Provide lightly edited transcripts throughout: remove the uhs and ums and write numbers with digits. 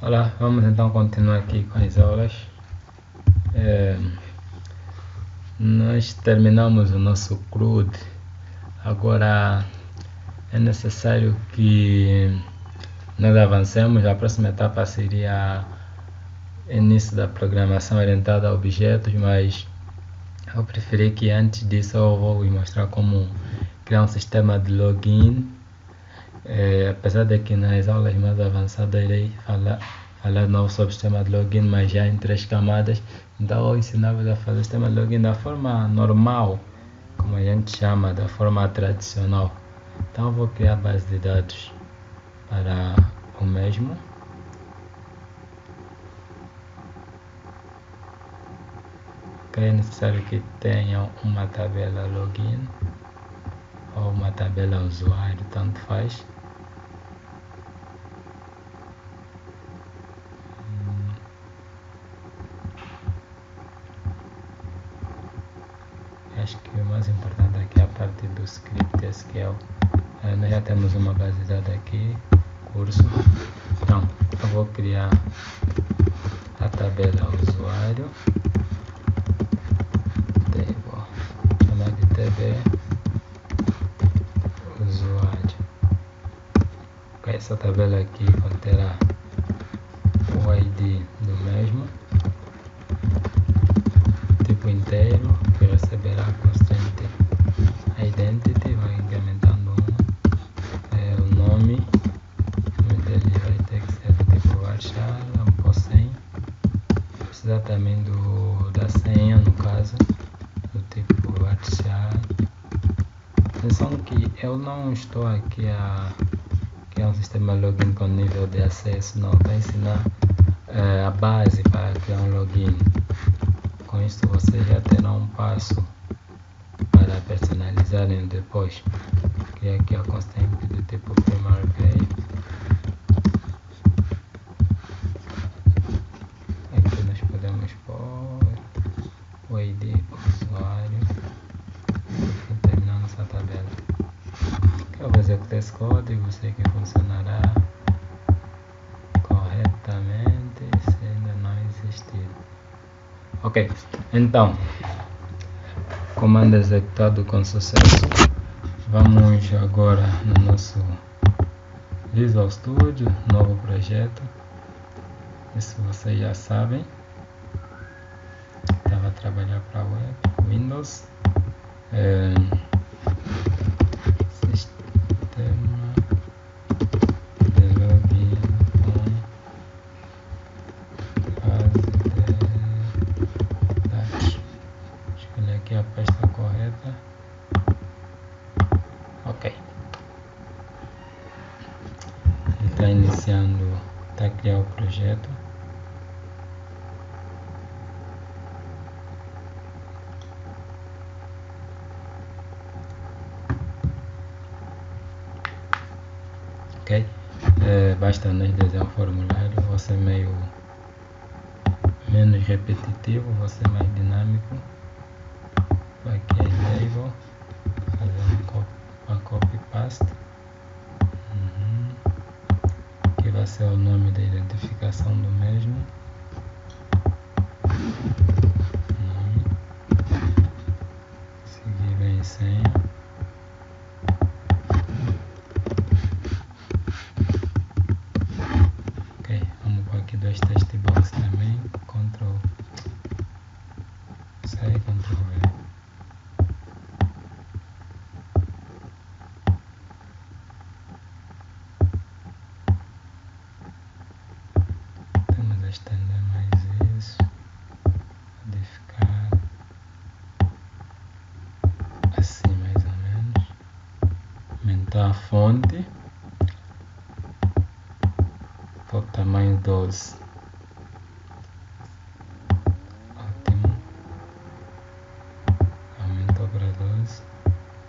Olá, vamos então continuar aqui com as aulas. Nós terminamos o nosso CRUD. Agora é necessário que nós avancemos. A próxima etapa seria início da programação orientada a objetos, mas eu preferi que antes disso eu vou mostrar como criar um sistema de login. Apesar de que nas aulas mais avançadas irei falar novo sobre o sistema de login, mas já em 3 camadas. Então eu ensinava a fazer o sistema de login da forma normal, como a gente chama, da forma tradicional. Então eu vou criar a base de dados para o mesmo. É necessário que tenham uma tabela login ou uma tabela usuário, tanto faz. Acho que o mais importante aqui é a parte do script SQL. Nós já temos uma base de dados aqui, curso. Então, eu vou criar a tabela usuário. Vou chamar de TB usuário. Essa tabela aqui conterá o ID do mesmo, tipo inteiro, que receberá constante identity, vai incrementando o nome dele vai ter que ser do tipo varchar, 100. Precisa também da senha, no caso, do tipo varchar. Atenção que eu não estou aqui a criar um sistema login com nível de acesso, não, estou a ensinar a base para criar um login. Com isso vocês já terão um passo para personalizarem depois. Criar aqui a constante do tipo primary key. Aqui nós podemos pôr o ID usuário e terminar nossa tabela. Eu vou executar esse código, sei que funcionará corretamente se ainda não existir. Ok, então, comando executado com sucesso. Vamos agora no nosso Visual Studio, novo projeto. Isso vocês já sabem. Estava a trabalhar para web, Windows. Sistema de login com base de dados. Escolher aqui a pasta correta. Ok. Está iniciando, está a criar o projeto. Ok. Basta nós desenhar um formulário, vou ser menos repetitivo, vou ser mais dinâmico. Aqui é label, fazendo uma copy paste. Aqui vai ser o nome da identificação do mesmo. Nome. Seguir vem senha. Ok, vamos pôr aqui 2 text box também. Ctrl+C, Ctrl+V. Temos a estender mais isso, modificar assim mais ou menos, aumentar a fonte para o tamanho 12. Ótimo, aumentou para 12.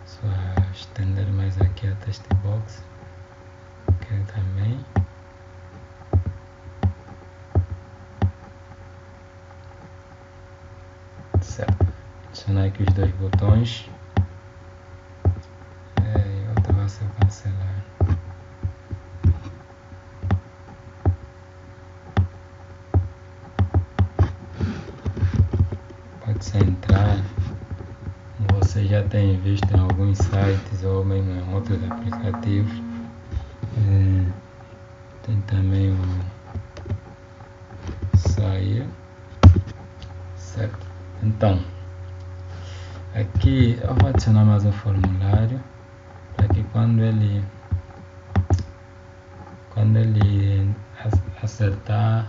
Só estender mais aqui a text box, aqui também. Certo. Adicionar aqui os 2 botões. Outra vai ser cancelar. você entrar, você já tem visto em alguns sites ou mesmo em outros aplicativos, tem também o sair, certo? Então, aqui eu vou adicionar mais um formulário para que quando ele acertar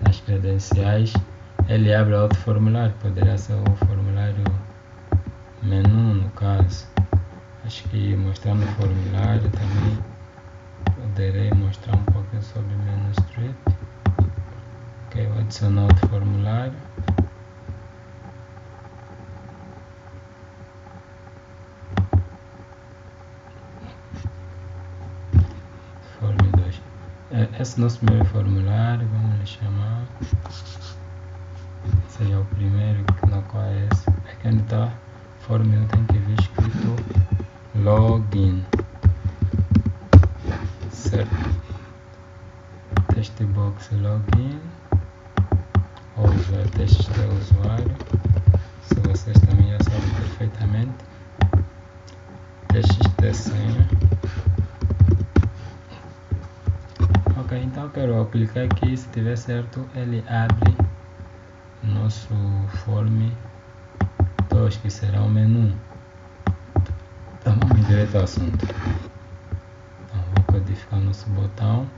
nas credenciais, ele abre outro formulário. Poderia ser um formulário menu, no caso. Acho que mostrando o formulário também poderei mostrar um pouquinho sobre o menu strip. Ok, vou adicionar outro formulário. Form 2. Esse nosso primeiro formulário, vamos lhe chamar. Esse é o primeiro, no qual é esse. Aqui onde está Form 1 tem que vir escrito login, certo? Text box login, ou usar texto de usuário, se vocês também já sabem perfeitamente. Texto de senha. Ok, então eu quero aplicar aqui. Se tiver certo, ele abre nosso form 2, que será o menu. Então vamos direto ao assunto. Então vou codificar nosso botão.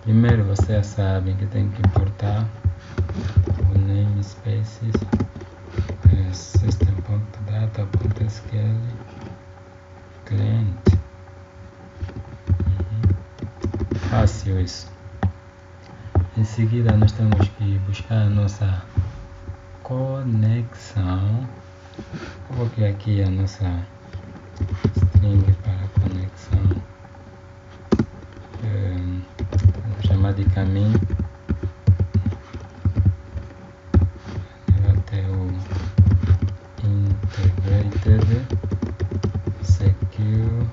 Primeiro, vocês sabem que tem que importar o namespaces system.data.sql client. Fácil isso. Em seguida, nós temos que buscar a nossa conexão. Eu vou criar aqui a nossa string para conexão. Vou chamar de caminho. Vai ter o integrated secure.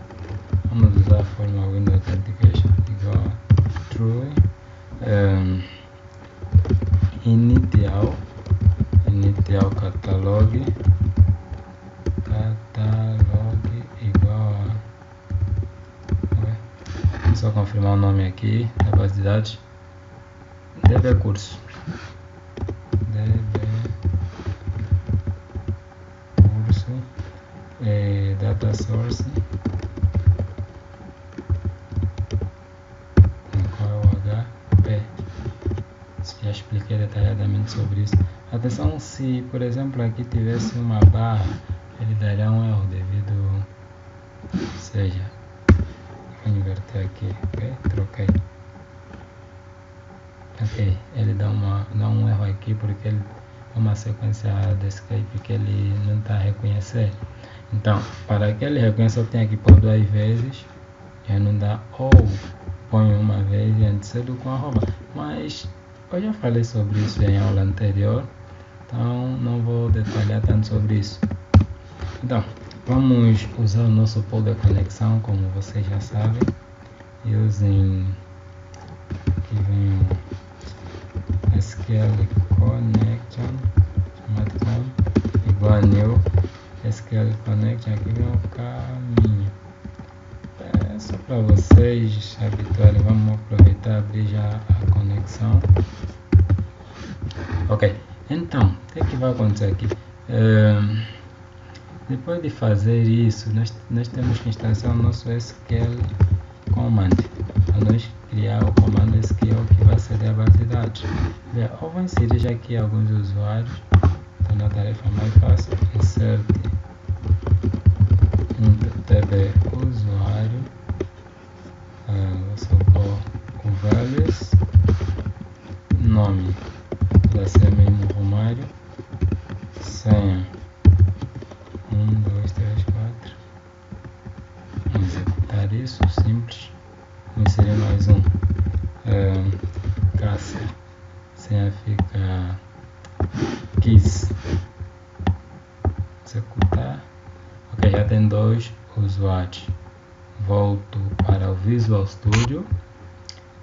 Vamos usar a forma Windows Authentication igual a true. Initial catalog igual a, só confirmar o nome aqui da base de dados, db curso, data source, qual é o HP. Já expliquei detalhadamente sobre isso. Atenção, se por exemplo aqui tivesse uma barra, ele daria um erro devido, ou seja, vou inverter aqui, ok? Troquei. Ok, ele dá um erro aqui porque ele é uma sequência de escape que ele não está a reconhecer. Então, para que ele reconheça, eu tenho que pôr 2 vezes, já não dá, ou põe uma vez e antecedo com arroba. Mas eu já falei sobre isso em aula anterior, então não vou detalhar tanto sobre isso. Então, vamos usar o nosso pool de conexão, como vocês já sabem. Using, aqui vem o SQL connection, igual a new SQL connection, aqui vem o caminho. Só para vocês habituarem, vamos aproveitar e abrir já a conexão. Ok, então, o que vai acontecer aqui? Depois de fazer isso, nós temos que instanciar o nosso SQL command, para nós criar o comando SQL que vai aceder à base de dados. Eu vou inserir já aqui alguns usuários, tornar a tarefa mais fácil. Insert tb usuário, vou só pôr o values, nome, vai ser mesmo Romário, senha 1, 2, 3, 4. Vamos executar isso, simples. Vou inserir mais um, caça, senha fica keys, executar. Ok, já tem 2 usuários. Volto para o Visual Studio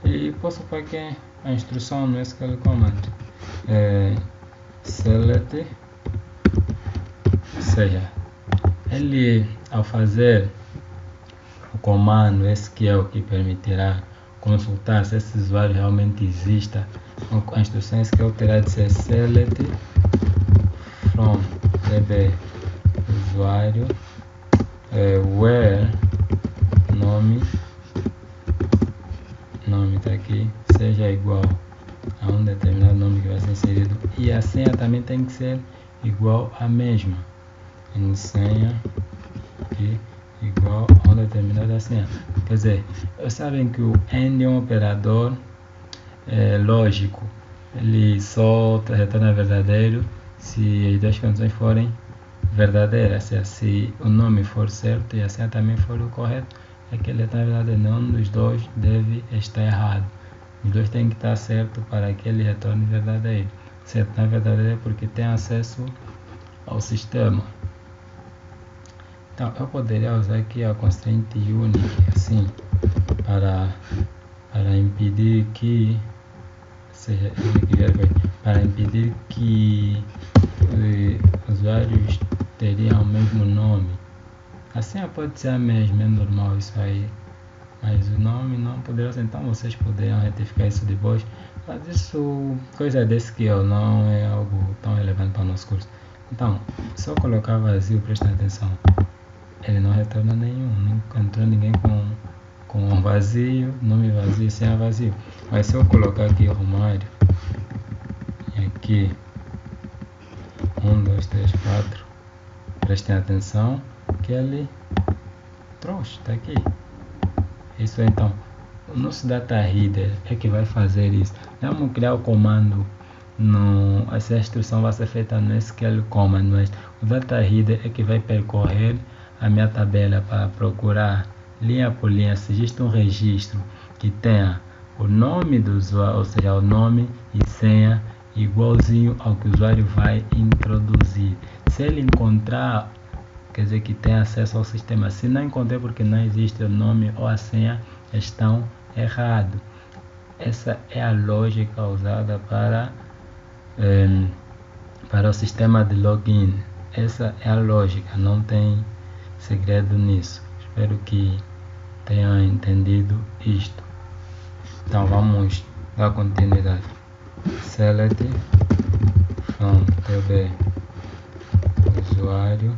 e posso pôr aqui a instrução no SQL Command. Select Ou seja, ele ao fazer o comando SQL que permitirá consultar se esse usuário realmente exista, a instrução SQL terá de ser select from db usuário where nome está aqui, seja igual a um determinado nome que vai ser inserido, e a senha também tem que ser igual à mesma, em senha aqui igual a uma determinada senha. Quer dizer, sabem que o AND é um operador lógico, ele só retorna verdadeiro se as duas condições forem verdadeiras, seja, se o nome for certo e a senha também for o correto, aquele retorna verdadeiro. Nenhum dos dois deve estar errado, os dois têm que estar certo para que ele retorne verdadeiro. Se retorna verdadeiro é porque tem acesso ao sistema. Então eu poderia usar aqui a constraint unique assim para impedir que para impedir que usuários teriam o mesmo nome. A senha pode ser a mesma, é normal isso aí, mas o nome não poderia ser. Então vocês poderiam retificar isso depois, mas isso, coisa desse que eu não é algo tão relevante para o nosso curso. Então, se eu colocar vazio, prestem atenção, ele não retorna nenhum, nunca entrou ninguém com vazio, nome vazio, senha vazio. Mas se eu colocar aqui Romário, e aqui 1, 2, 3, 4, prestem atenção que ele trouxe, está aqui. Isso então, o nosso data reader é que vai fazer isso. Vamos criar o comando, essa instrução vai ser feita no SQL command, mas o data reader é que vai percorrer a minha tabela para procurar linha por linha se existe um registro que tenha o nome do usuário, ou seja, o nome e senha igualzinho ao que o usuário vai introduzir. Se ele encontrar, quer dizer que tem acesso ao sistema. Se não encontrar porque não existe o nome ou a senha, estão errados. Essa é a lógica usada para o sistema de login. Essa é a lógica, não tem segredo nisso. Espero que tenham entendido isto. Então vamos dar continuidade. Select from db usuário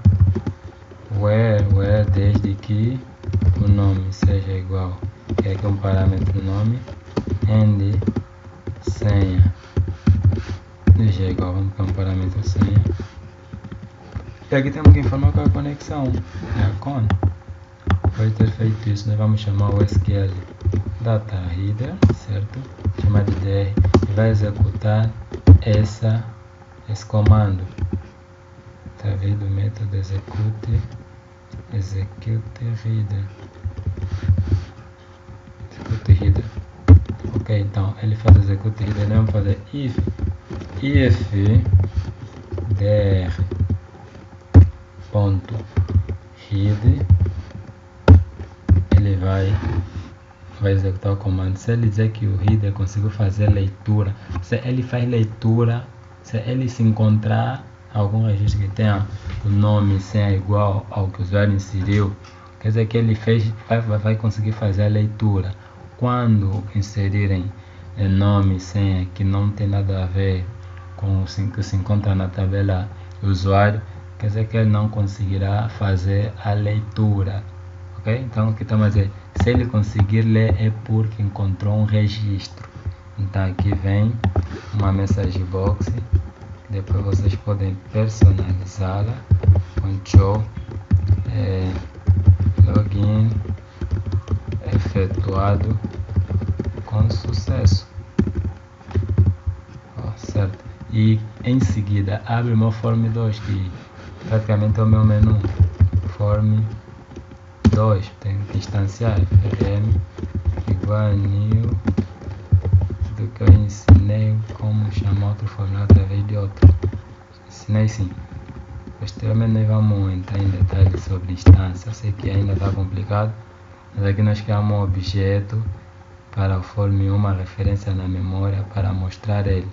where desde que o nome seja igual, que é aqui um parâmetro nome, and senha seja igual, vamos para um parâmetro senha. E aqui temos que informar qual é a conexão, é a con. Depois de ter feito isso, nós vamos chamar o SQL data reader, certo? Chamar de DR e vai executar esse comando através do método execute reader. Ok, então ele faz execute reader, vamos fazer if dr ponto read, ele vai executar o comando. Se ele dizer que o reader conseguiu fazer leitura, se ele faz leitura, se ele se encontrar algum registro que tenha o nome e senha igual ao que o usuário inseriu, quer dizer que ele vai conseguir fazer a leitura. Quando inserirem nome e senha que não tem nada a ver com o que se encontra na tabela do usuário, quer dizer que ele não conseguirá fazer a leitura. Ok? Então o que estamos a dizer, se ele conseguir ler é porque encontrou um registro. Então aqui vem uma message box, depois vocês podem personalizá-la com show login efetuado com sucesso. Certo? E em seguida abre o meu form 2, que praticamente é o meu menu. Form 2, tem que instanciar rm igual a new do que eu ensinei como chamar outro formulário através de outro. Ensinei sim. Posteriormente nós vamos entrar em detalhes sobre instância. Eu sei que ainda está complicado, mas aqui nós criamos um objeto para o form 1, uma referência na memória para mostrar ele.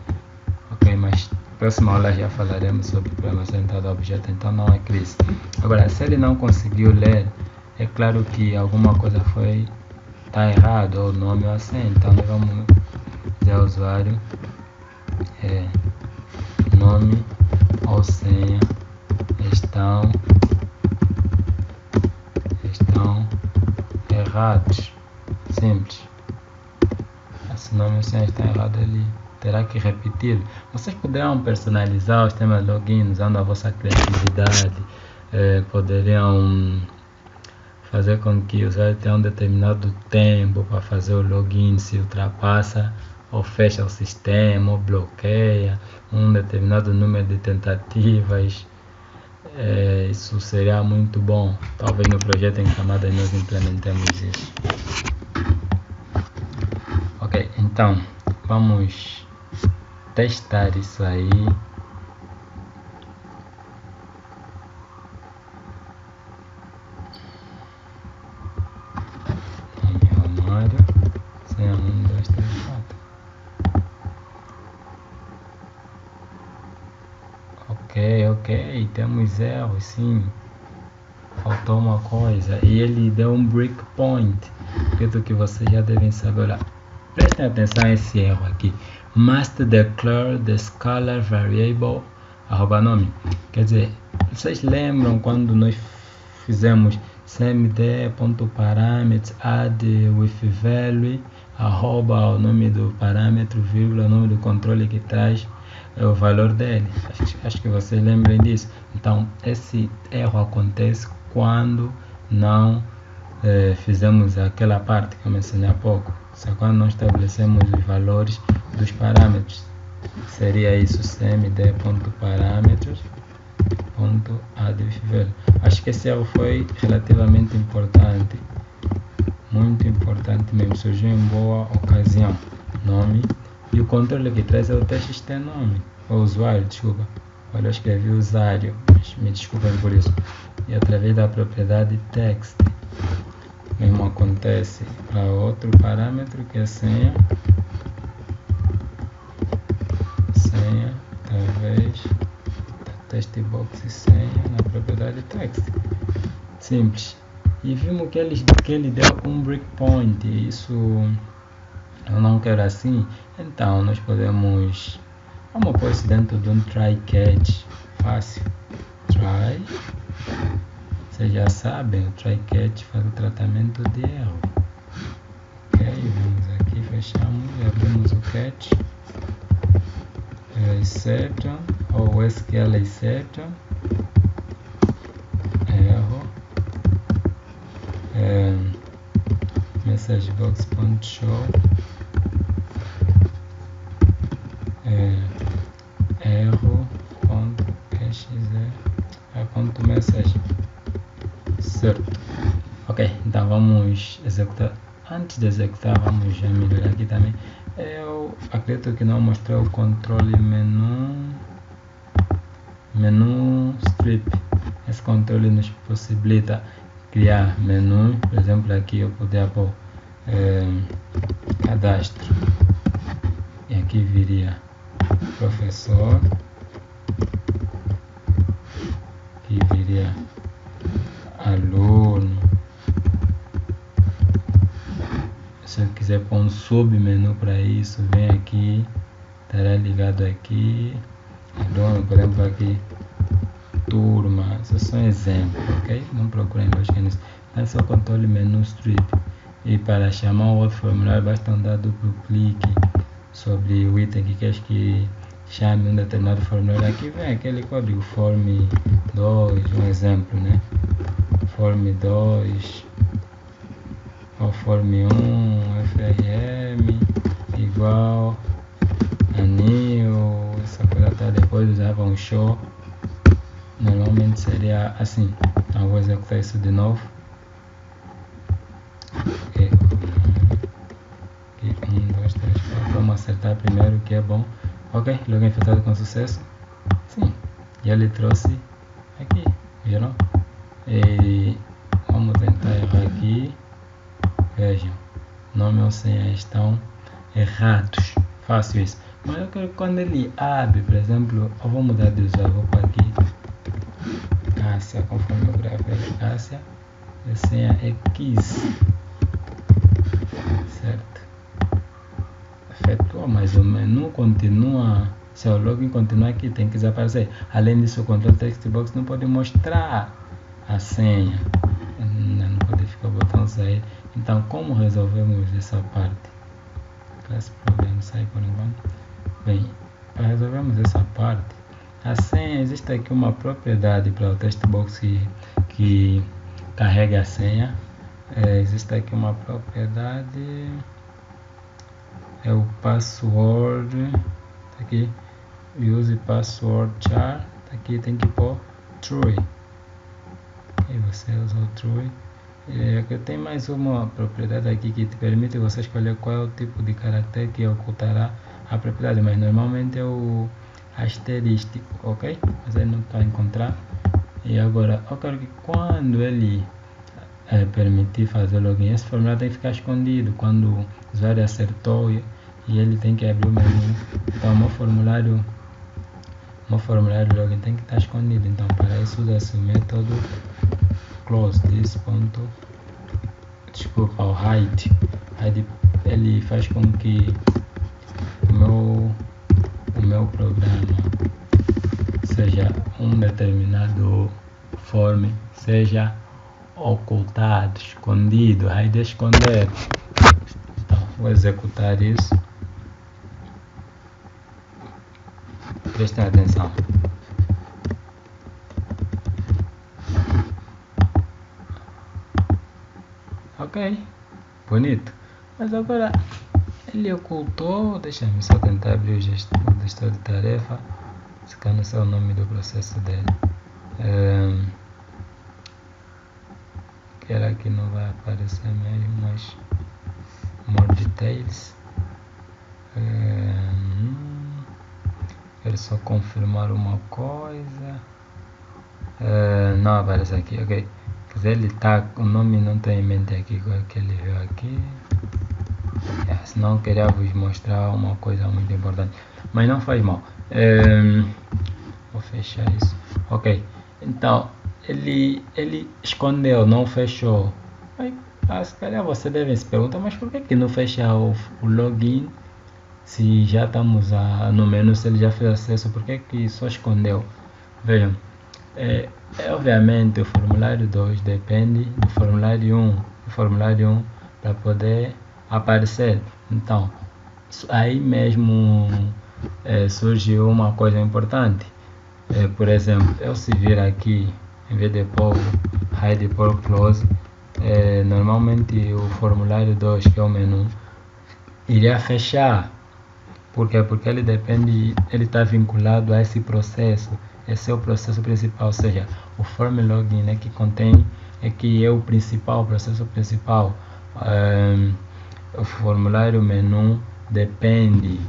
Ok, mas próxima aula já falaremos sobre programação orientada a objeto, então não é crise. Agora, se ele não conseguiu ler, é claro que alguma coisa está errado, ou o nome ou assim, então nós vamos dizer ao usuário nome ou senha estão errados. Simples. Se o nome ou senha está errado, ele terá que repetir. Vocês poderão personalizar o sistema de login usando a vossa criatividade. Poderiam fazer com que o usuário tenha um determinado tempo para fazer o login. Se ultrapassa ou fecha o sistema ou bloqueia um determinado número de tentativas, isso seria muito bom. Talvez no projeto em camadas nós implementemos isso. Ok, então vamos testar isso aí. Armário, senha 1, 2, 3, 4. Ok, temos erros, sim. Faltou uma coisa e ele deu um breakpoint. Acredito que vocês já devem saber. Olha, prestem atenção a esse erro aqui. Must declare the scalar variable @nome. Quer dizer, vocês lembram quando nós fizemos cmd.parameters add with value o nome do parâmetro, vírgula, o nome do controle que traz o valor dele. Acho que vocês lembrem disso. Então esse erro acontece quando não fizemos aquela parte que eu mencionei há pouco. Só quando não estabelecemos os valores dos parâmetros. Seria isso, cmd.parameters.add with value. Acho que esse erro foi relativamente importante. Muito importante mesmo, surgiu em boa ocasião. Nome. E o controle que traz é o txt nome, o usuário, desculpa. Olha, eu escrevi usuário, mas me desculpem por isso. E através da propriedade text, mesmo acontece para outro parâmetro que é senha, através da text box e senha na propriedade text. Simples. E vimos que ele deu um breakpoint, isso eu não quero assim. Então nós vamos pôr isso dentro de um try catch fácil. Try, vocês já sabem, o try catch faz o tratamento de erro. Ok, vamos aqui, fechamos e abrimos o catch. Exception ou SQL exception, erro, messagebox.show, erro.exe.message, certo? Ok, então vamos executar. Antes de executar, vamos já melhorar aqui também. Eu acredito que não mostrei o controle menu strip. Esse controle nos possibilita criar menu. Por exemplo, aqui eu poderia pôr cadastro e aqui viria professor, aqui viria aluno. Se eu quiser pôr um submenu para isso, vem aqui, estará ligado aqui, aluno, por exemplo, aqui turma. Isso é só um exemplo, ok? Não procurem lógica nisso. Esse é o controle menu strip. E para chamar o outro formulário basta dar duplo clique sobre o item que quer que chame um determinado formulário. Aqui vem aquele código form 2, um exemplo, né? Form 2 ou form 1 frm igual a new, essa coisa tá depois usava um show. Normalmente seria assim. Então vou executar isso de novo. Ok, 1, 2, 3, 4. Vamos acertar primeiro, que é bom. Ok, login efetuado com sucesso. Sim, e ele trouxe aqui, viram? E vamos tentar errar aqui. Vejam, nome ou senha estão errados. Fácil isso. Mas eu quero que quando ele abre, por exemplo, eu vou mudar de usuário, vou pôr aqui Cássia, conforme eu gravei Cássia, a senha é 15, certo? Efetua, mas o menu continua, se o login continua aqui, tem que desaparecer. Além disso, o control text box não pode mostrar a senha, não pode ficar o botão sair. Então, como resolvemos essa parte? Class problem sai por enquanto. Bem, para resolvermos essa parte, a senha, existe aqui uma propriedade para o text box que carrega a senha. Existe aqui uma propriedade, é o password, tá aqui, use password char, tá aqui, tem que pôr true. E você usa o true. Tem mais uma propriedade aqui que te permite você escolher qual é o tipo de caractere que ocultará a propriedade, mas normalmente é o asterístico, ok? Mas ele não está a encontrar. E agora, eu quero que quando ele permitir fazer o login, esse formulário tem que ficar escondido quando o usuário acertou e ele tem que abrir o menu. Então, o meu formulário de login tem que estar escondido. Então, para isso usa-se o método close this ponto, desculpa, o hide. Ele faz com que o meu programa seja um determinado form seja ocultado, escondido, hide esconder. Então, vou executar isso. Prestem atenção. Ok, bonito. Mas agora ele ocultou. Deixa-me só tentar abrir o gestor de tarefa. Se cá não sei o nome do processo dele. Que era que não vai aparecer mesmo, mas more details. Quero só confirmar uma coisa. Não aparece aqui, ok. Ele tá, o nome não tem em mente aqui qual que ele viu aqui. Senão queria vos mostrar uma coisa muito importante, mas não faz mal. Vou fechar isso. Ok, então ele escondeu, não fechou. Se calhar você deve se perguntar, mas por que não fecha o login se já estamos no menu, se ele já fez acesso, por que só escondeu? Vejam, obviamente o formulário 2 depende do formulário 1, para poder aparecer. Então, aí mesmo surgiu uma coisa importante. Por exemplo, eu se vir aqui, em vez de pôr hide por close, normalmente o formulário 2, que é o menu, iria fechar. Por quê? Porque ele está vinculado a esse processo. Esse é o processo principal, ou seja, o form login que é o principal, o processo principal. O formulário menu depende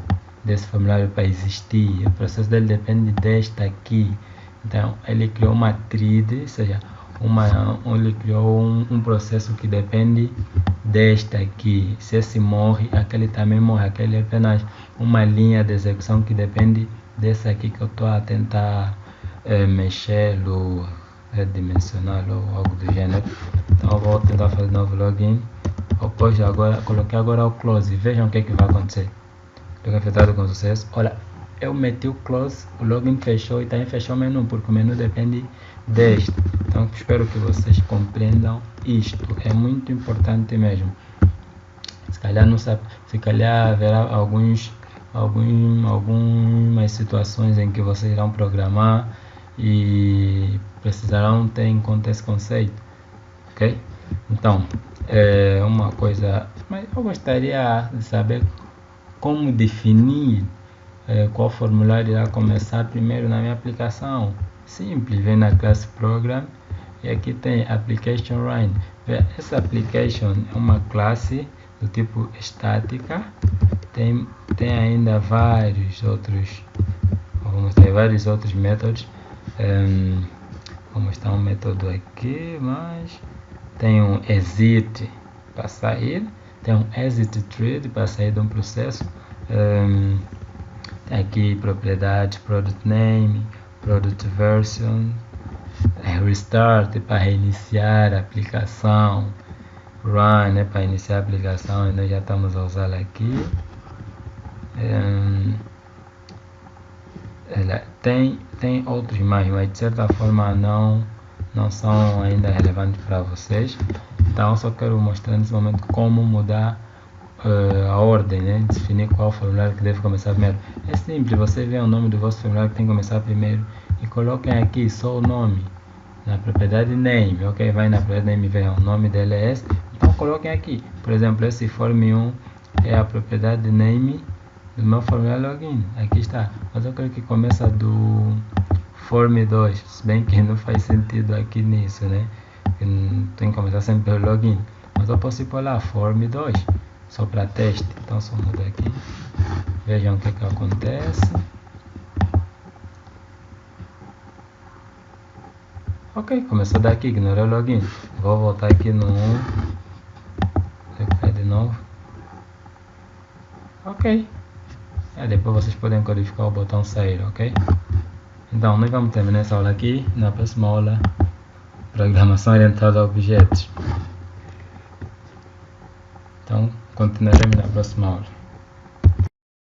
desse formulário para existir. O processo dele depende desta aqui. Então, ele criou uma thread, ou seja, ele criou um processo que depende desta aqui. Se esse morre, aquele também morre. Aquele é apenas uma linha de execução que depende dessa aqui que eu estou a tentar mexer ou redimensionar ou algo do gênero. Então eu vou tentar fazer novo login. Coloquei agora o close. Vejam o que vai acontecer. Login afetado com sucesso. Olha, eu meti o close, o login fechou e também fechou o menu, porque o menu depende deste. Então espero que vocês compreendam isto. É muito importante mesmo. Se calhar não sabe, se calhar haverá algumas situações em que vocês irão programar e precisarão ter em conta esse conceito, ok? Então, uma coisa, mas eu gostaria de saber como definir qual formulário irá começar primeiro na minha aplicação. Simples, vem na classe program e aqui tem application run. Essa application é uma classe do tipo estática. Tem ainda vários outros, vou mostrar vários outros métodos. Vou mostrar um método aqui, mas tem um exit para sair, tem um exit thread para sair de um processo. Tem aqui propriedades, product name, product version, restart para reiniciar a aplicação, run, né, para iniciar a aplicação, e nós já estamos a usá-la aqui. Tem outros mais, mas de certa forma não são ainda relevantes para vocês. Então só quero mostrar nesse momento como mudar a ordem, né? Definir qual formulário que deve começar primeiro. É simples, você vê o nome do vosso formulário que tem que começar primeiro e coloquem aqui só o nome na propriedade name, ok? Vai na propriedade name e vê o nome dele é esse, então coloquem aqui, por exemplo, esse form1 é a propriedade name do meu formulário login, aqui está, mas eu quero que começa do form2, se bem que não faz sentido aqui nisso, né? Tem que começar sempre pelo login, mas eu posso ir por lá, form2, só para teste, então só muda aqui, vejam o que acontece. Ok, começou daqui, ignorei o login. Vou voltar aqui no 1. Vou de novo. Ok. Depois vocês podem codificar o botão sair, ok? Então, nós vamos terminar essa aula aqui. Na próxima aula, programação orientada a objetos. Então, continuaremos na próxima aula.